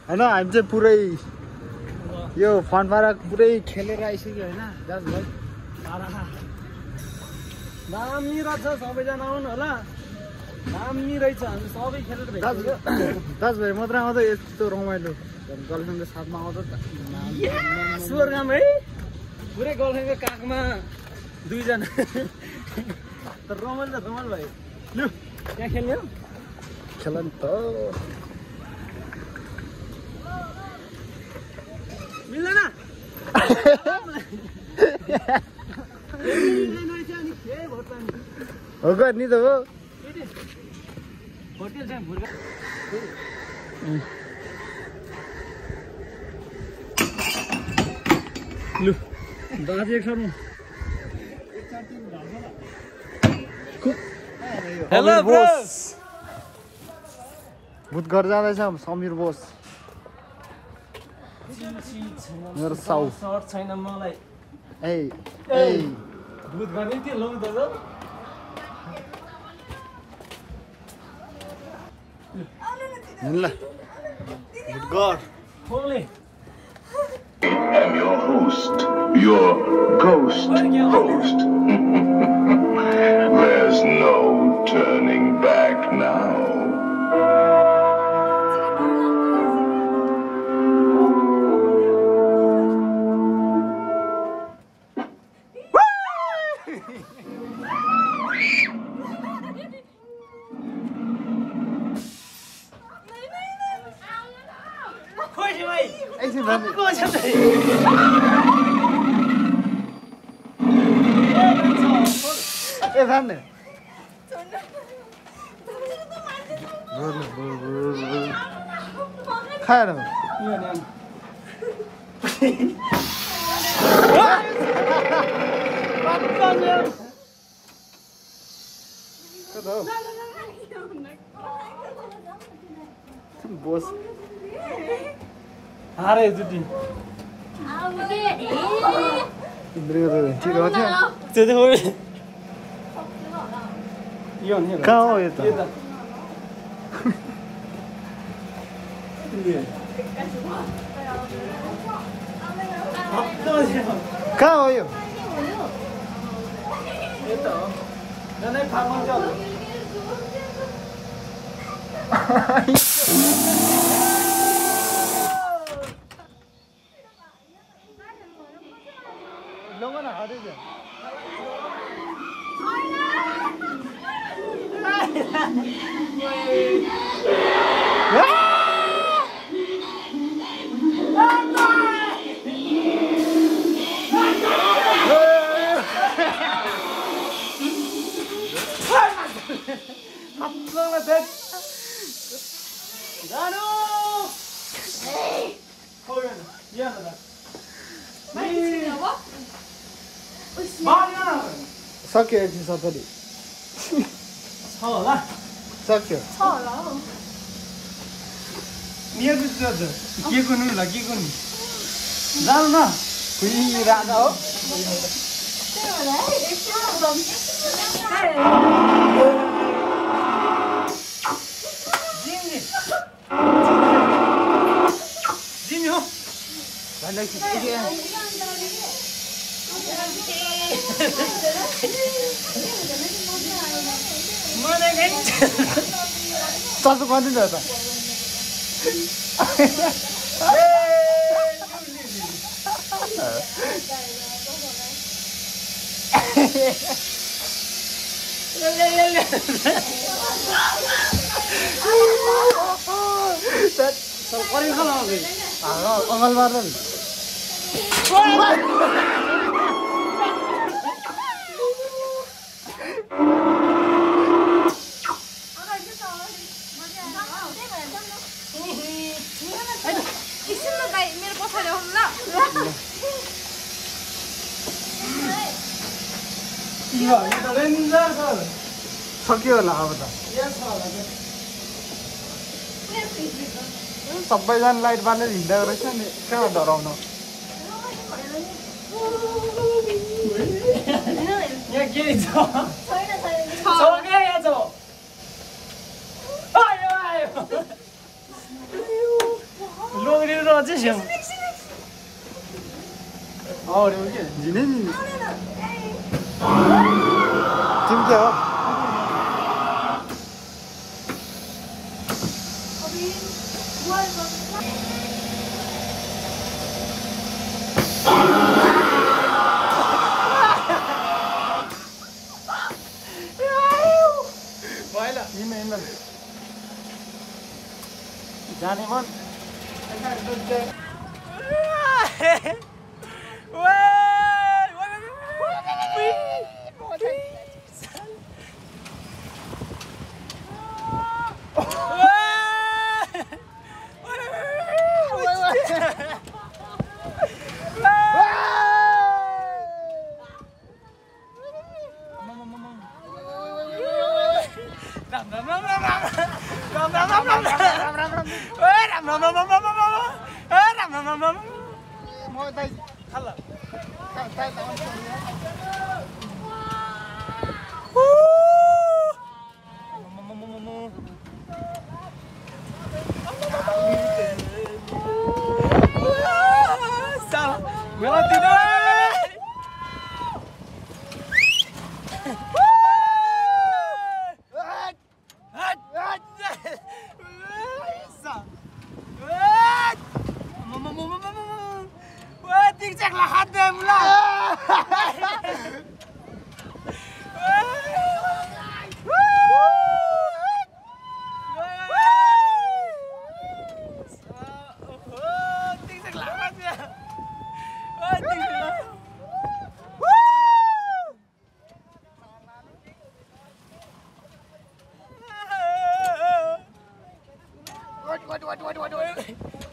हैन हामी चाहिँ पुरै यो फन पार्क पुरै खेलेर आइसक्यो हैन दाजु भाइ दामी रहेछ सबैजना आउनु होला दामी रहेछ हामी सबै खेलेर भेट्यो दाजु भाइ मात्र आउँदा यस्तो रमाइलो गर्लफ्रेन्डको साथमा आउँदा स्वर्गम है पुरै गर्लफ्रेन्डको काखमा दुईजना तर रमाइलो त रमाइलो भयो लु त्यहाँ खेल्ने हो खेल नि त मिल्दैन हो नि त हो होटेल चाहिँ भुर्का लु दाजु एकछिन हेलो बोस भूत घर जाँदैछ समीर बोस मेरो साउ सर्ट छैन मलाई ए भूत गर्ने के लौ त ल भूत घर खोले I'm your host, your ghost host. There's no turning back now. ए जान्ने खाएर बोस हारे जुटी ठिक हो थियो त्यो चाहिँ यो नि कहाँ हो यो त कहाँ हो यो सक्यो 170 छ होला सक्यो के गर्नु ल के गर्नु जानु न कुनै राजा हो जिमी हो चासो गरिदिनु त अङ्गल मार्नु सक्यो होला अब त सबैजना लाइट बालेर हिँड्दा रहेछ नि कहाँ डराउनु यहाँ के छ 어째 형. 어려 이게 니네는 지금요. जाने मन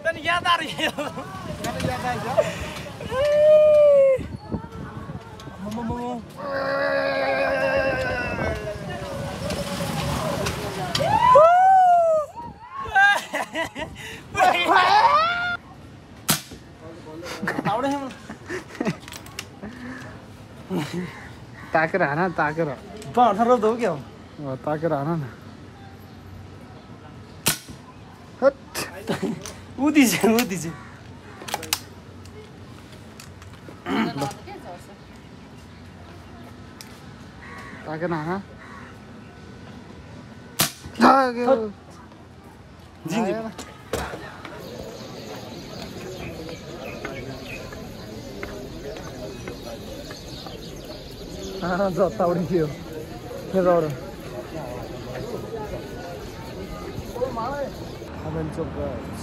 Tadi ya tadi. ताकेर हाना ताकेर बाहर दो क्या ताकेर हाना न उदी चाहिँ ताकेर हाना ताकेर जिन्जी जता उडी थियो फेरि Adventure Birds.